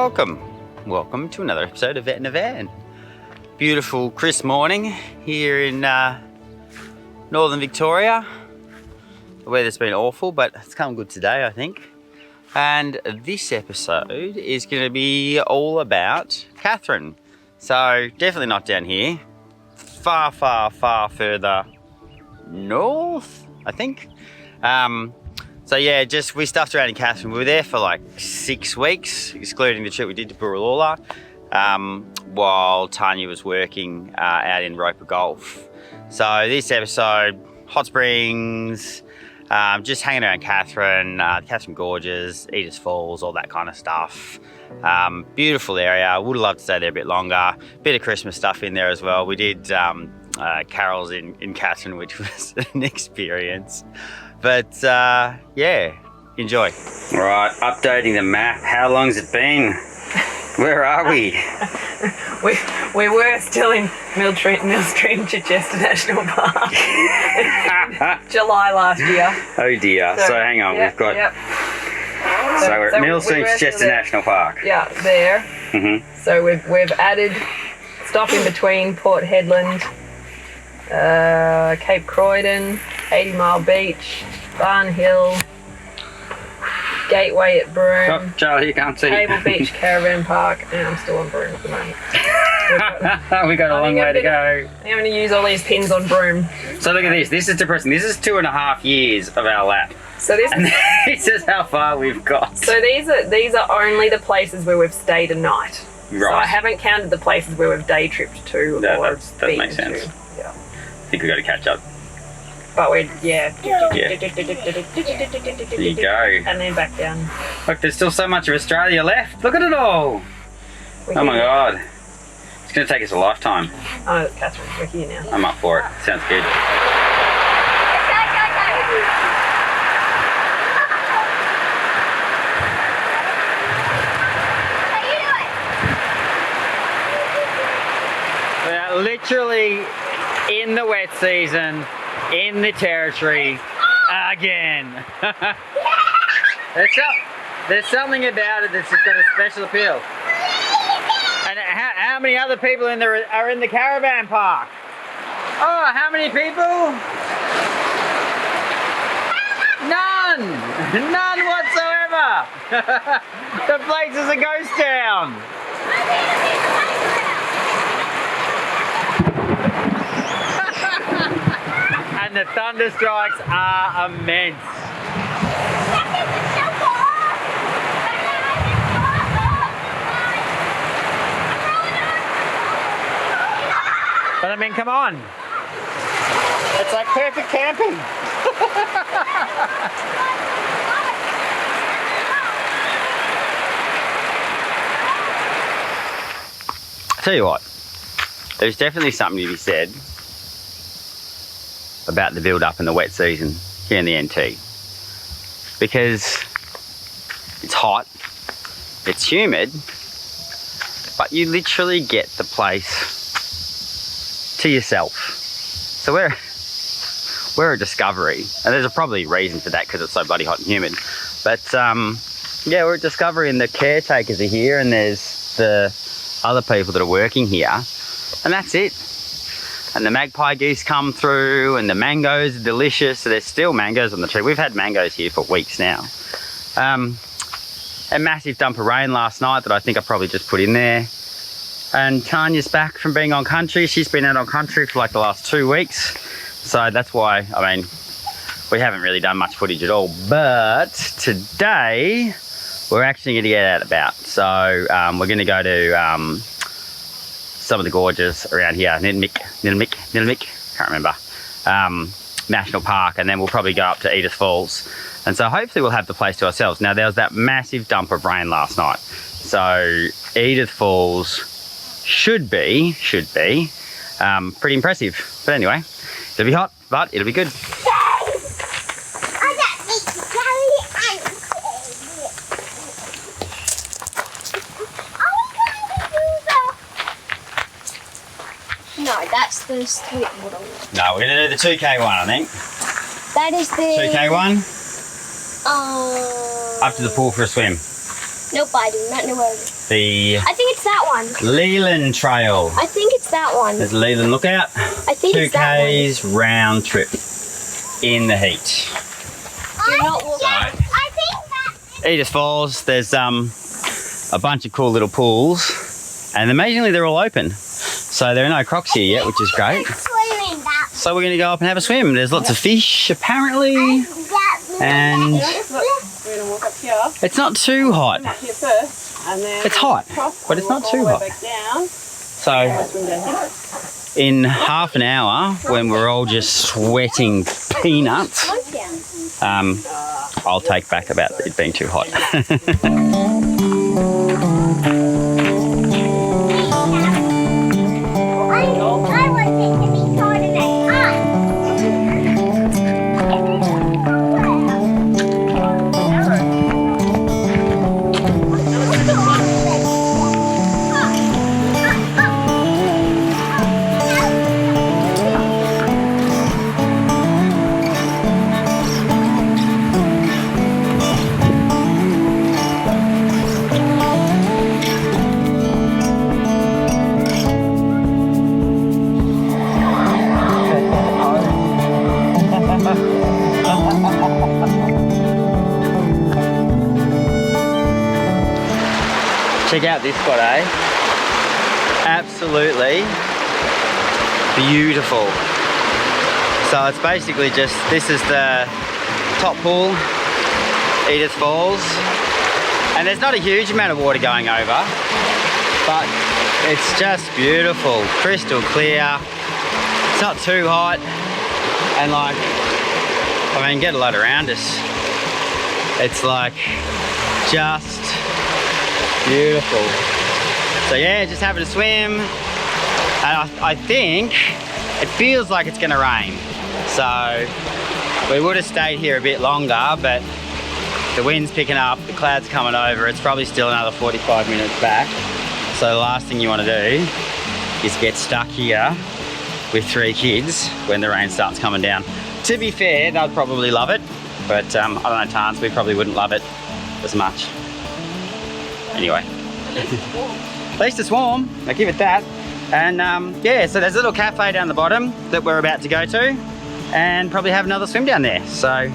welcome. Welcome to another episode of Vet in a Van. Beautiful crisp morning here in northern Victoria. The weather's been awful, but it's come good today, I think. And this episode is going to be all about Katherine. So definitely not down here. Far further north, I think. So yeah, we stuffed around in Katherine. We were there for like 6 weeks, excluding the trip we did to Burralula, while Tania was working out in Roper Golf. So this episode, hot springs, just hanging around Katherine, Katherine Gorges, Edith Falls, all that kind of stuff. Beautiful area. Would have loved to stay there a bit longer. Bit of Christmas stuff in there as well. We did carols in Katherine, which was an experience. But yeah, enjoy. All right, updating the map. How long's it been? Where are we? we were still in Millstream Chichester National Park. July last year. Oh dear. So hang on, we've got. Yep. So we're at Millstream Chichester National Park. Yeah, there. Mm-hmm. So we've added stop in between Port Hedland, Cape Croydon, 80 Mile Beach, Barn Hill, Gateway at Broome. Oh, Charlie, you can't see. Table Beach Caravan Park, and I'm still on Broome at the moment. We got a long way to go. I'm going to use all these pins on Broome. So look at this. This is depressing. This is 2.5 years of our lap. So this is how far we've got. So these are only the places where we've stayed a night. Right. So I haven't counted the places where we've day tripped to. No, or that makes sense. to. Yeah. I think we've got to catch up. But we're, yeah. There you go. And then back down. Look, there's still so much of Australia left. Look at it all. Oh my God. It's going to take us a lifetime. Oh, it's Katherine. We're here now. I'm up for it. Sounds good. We're literally in the wet season, in the territory again. There's something about it that's just got a special appeal. And how many other people are in the caravan park? Oh, how many people? None! None whatsoever! The place is a ghost town! And the thunder strikes are immense. But I mean, come on. It's like perfect camping. I tell you what, there's definitely something to be said about the build-up in the wet season here in the NT, because it's hot, it's humid, but you literally get the place to yourself. So we're a discovery, and there's probably a reason for that because it's so bloody hot and humid. But yeah, we're a discovery, and the caretakers are here, and there's the other people that are working here, and that's it. And the magpie geese come through, and the mangoes are delicious. So there's still mangoes on the tree. We've had mangoes here for weeks now. A massive dump of rain last night that I think I probably just put in there. And Tania's back from being on country. She's been out on country for like the last 2 weeks. So that's why, I mean, we haven't really done much footage at all. But today, we're actually going to get out and about. So we're going to go to some of the gorges around here, Nitmiluk, can't remember, National Park, and then we'll probably go up to Edith Falls. And so hopefully we'll have the place to ourselves. Now there was that massive dump of rain last night. So Edith Falls should be pretty impressive. But anyway, it'll be hot, but it'll be good. No, that's the sweet water. No, we're going to do the 2K one, I think. That is the... 2K one? Up to the pool for a swim. Nope, I do not know where it is. The I think it's that one. Leland Trail. I think it's that one. There's Leland Lookout. I think it's that one. 2Ks round trip in the heat. Do not walk. I think that's Edith Falls. There's a bunch of cool little pools, and amazingly they're all open. So there are no crocs here yet, which is great. So we're going to go up and have a swim. There's lots of fish apparently, and We're going to walk up here. it's not too hot. Up here first, and then It's hot, cross, but it's not walk too all the hot. way back down. So Swim down here. in half an hour, when we're all just sweating peanuts, I'll take back about it being too hot. Check out this spot, eh? Absolutely beautiful. So it's basically just, this is the top pool, Edith Falls, and there's not a huge amount of water going over, but it's just beautiful, crystal clear. It's not too hot, and like, I mean, get a lot around us. It's like just beautiful. So yeah, just having a swim, and I think it feels like it's gonna rain. So we would have stayed here a bit longer, but the wind's picking up, the clouds coming over. It's probably still another 45 minutes back. So the last thing you want to do is get stuck here with 3 kids when the rain starts coming down. To be fair, they'd probably love it, but I don't know, Tans, we probably wouldn't love it as much. Anyway, at least it's warm, I give it that. And yeah, so there's a little cafe down the bottom that we're about to go to, and probably have another swim down there. So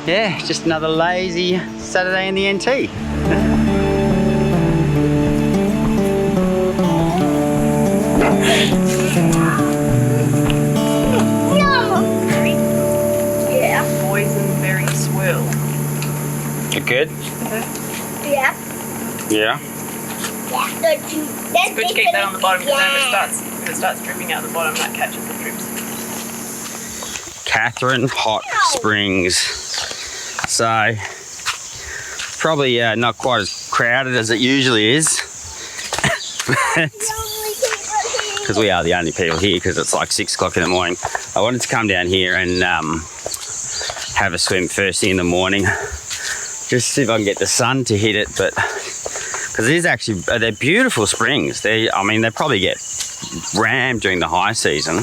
yeah, just another lazy Saturday in the NT. Boysenberry swirl. You good? Yeah. Yeah. It's good to keep that on the bottom, because then if it starts dripping out the bottom, that catches the drips. Katherine Hot Springs. So probably not quite as crowded as it usually is, because we are the only people here, because it's like 6 o'clock in the morning. I wanted to come down here and have a swim first thing in the morning, just see if I can get the sun to hit it. But because it is actually, they're beautiful springs. I mean, they probably get rammed during the high season,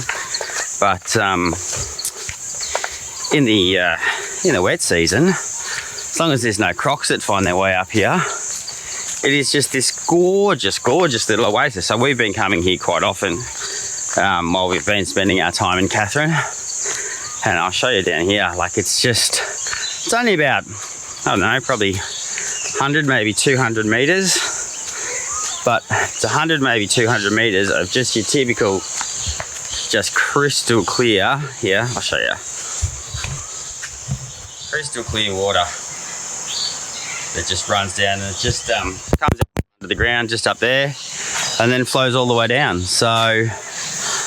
but in the wet season, as long as there's no crocs that find their way up here, it is just this gorgeous, gorgeous little oasis. So we've been coming here quite often while we've been spending our time in Katherine, and I'll show you down here. Like, it's only about, I don't know, probably 100, maybe 200 meters, but it's 100, maybe 200 meters of just your typical, just crystal clear. Here, I'll show you. Crystal clear water that just runs down, and it just comes out to the ground just up there, and then flows all the way down. So I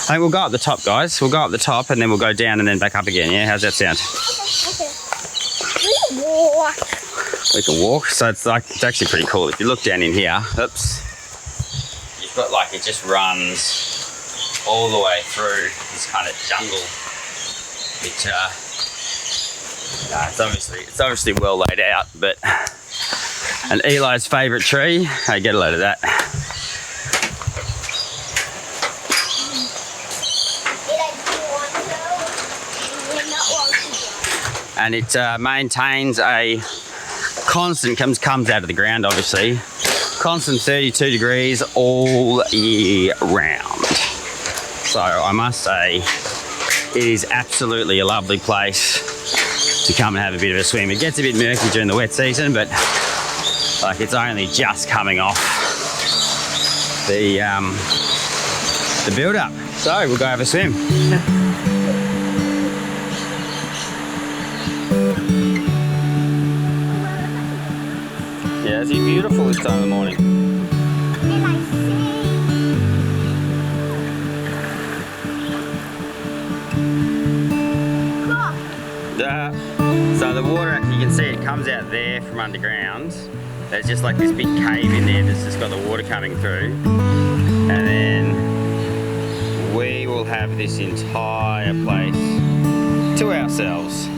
think we'll go up the top, guys. We'll go up the top, and then we'll go down and then back up again. Yeah, how's that sound? Okay. We can walk. We can walk. So it's actually pretty cool. If you look down in here, oops, you've got like, it just runs all the way through this kind of jungle. Which it's obviously well laid out, but and Eli's favourite tree. Hey, get a load of that. And it maintains a constant, comes out of the ground obviously. Constant 32 degrees all year round. So I must say, it is absolutely a lovely place to come and have a bit of a swim. It gets a bit murky during the wet season, but like it's only just coming off the build-up. So we'll go have a swim. Yeah, it's beautiful this time of the morning. So the water, you can see it comes out there from underground. There's just like this big cave in there that's just got the water coming through. And then we will have this entire place to ourselves.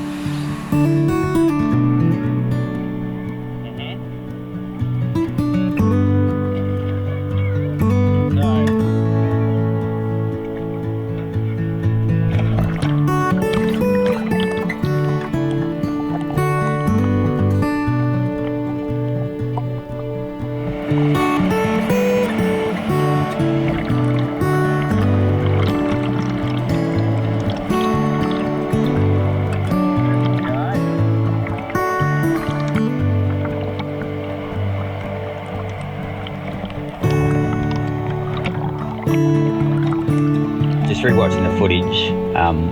Just rewatching the footage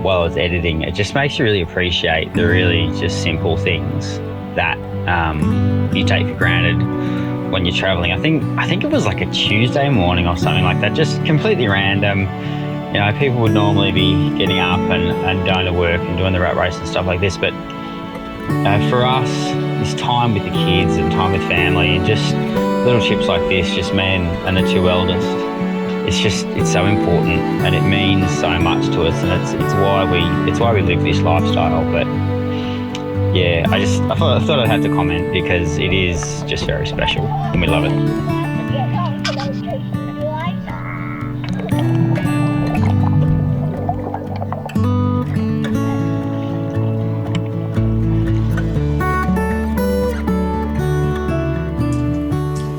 while I was editing, it just makes you really appreciate the really just simple things that you take for granted when you're traveling. I think it was like a Tuesday morning or something like that, just completely random. You know, people would normally be getting up and going to work and doing the rat race and stuff like this, but for us, this time with the kids and time with family and just little trips like this, just me and the two eldest, it's so important and it means so much to us, and it's why we live this lifestyle. But yeah, I thought I'd have to comment because it is just very special and we love it.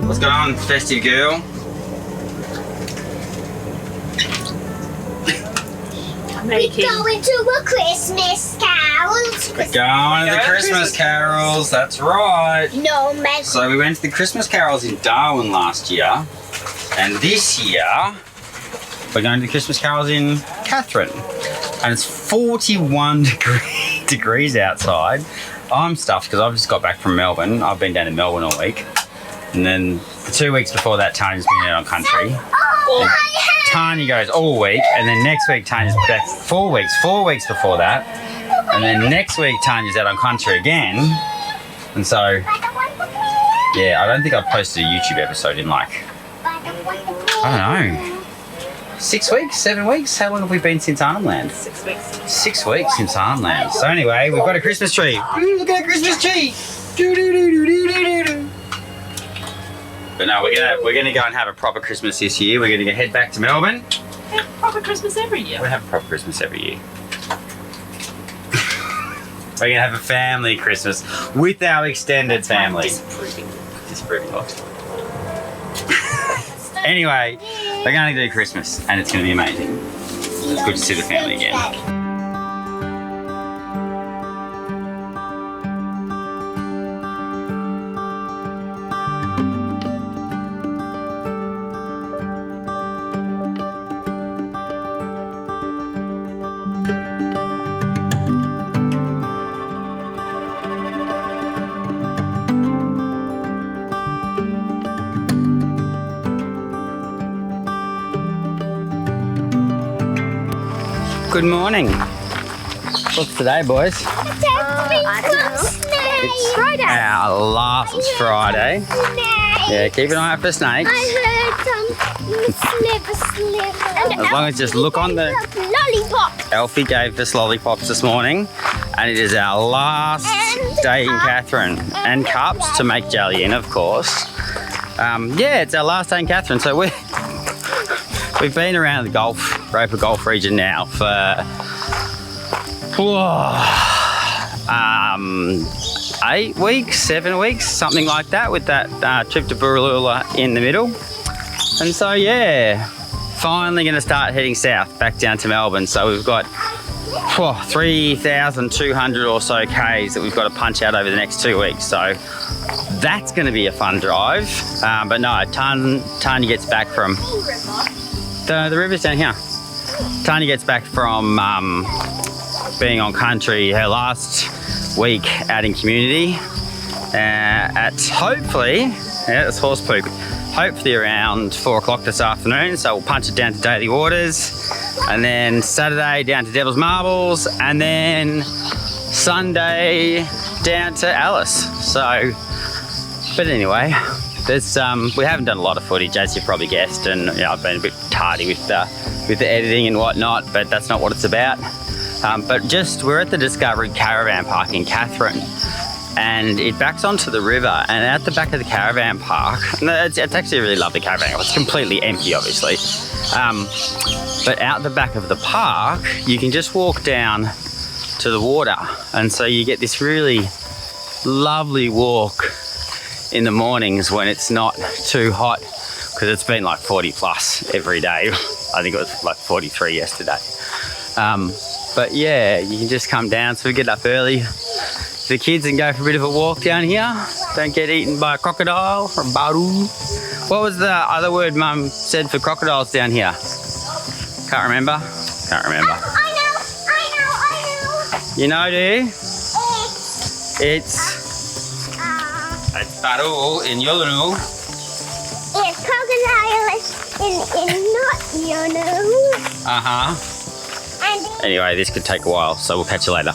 What's going on, festive girl? We're going to a Christmas carols. We're going to the Christmas carols, that's right. No, man. So we went to the Christmas carols in Darwin last year, and this year we're going to the Christmas carols in Katherine, and it's 41 degrees outside. I'm stuffed because I've just got back from Melbourne. I've been down in Melbourne all week, and then the 2 weeks before that, Tania's been out on country. And Tania goes all week, and then next week Tania's back 4 weeks. 4 weeks before that, and then next week Tania's out on country again. And so, yeah, I don't think I've posted a YouTube episode in like, I don't know, 6 weeks, 7 weeks? How long have we been since Arnland? 6 weeks. 6 weeks since Arnland. So anyway, we've got a Christmas tree. Ooh, look at that Christmas tree. But no, we're gonna go and have a proper Christmas this year. We're gonna head back to Melbourne. We have proper Christmas every year. We have a proper Christmas every year. We're gonna have a family Christmas with our extended family. Disproving what? Anyway, we're gonna do Christmas and it's gonna be amazing. It's good to see the family again. Good morning. What's today, boys? It's Friday. Our last Friday. Yeah, keep an eye out for snakes. I heard sliver. As long as just look on the lollipop. Alfie gave us lollipops this morning, and it is our last day in Katherine. And cups to make jelly in, of course. Yeah, it's our last day in Katherine, so we've been around the Roper Golf region now for 8 weeks, 7 weeks, something like that, with that trip to Burulula in the middle. And so yeah, finally going to start heading south back down to Melbourne. So we've got 3,200 or so Ks that we've got to punch out over the next 2 weeks. So that's going to be a fun drive. But no, Tania gets back from the river's down here. Tania gets back from being on country her last week out in community at hopefully, that's horse poop, hopefully around 4 o'clock this afternoon. So we'll punch it down to Daily Waters, and then Saturday down to Devil's Marbles, and then Sunday down to Alice. So, but anyway, there's we haven't done a lot of footage, as you probably guessed, and you know, I've been a bit tardy with the editing and whatnot, but that's not what it's about. But just, we're at the Discovery Caravan Park in Katherine, and it backs onto the river, and at the back of the caravan park, it's actually a really lovely caravan. It's completely empty, obviously. But out the back of the park, you can just walk down to the water, and so you get this really lovely walk in the mornings when it's not too hot, because it's been like 40 plus every day. I think it was like 43 yesterday. But yeah, you can just come down. So we get up early, the kids, and go for a bit of a walk down here. Don't get eaten by a crocodile or a baru. What was the other word Mum said for crocodiles down here? Can't remember. Can't remember. I know. You know, do you? It's baru in Yolunu. It's crocodile in not Yonu. Uh-huh. Anyway, this could take a while, so we'll catch you later.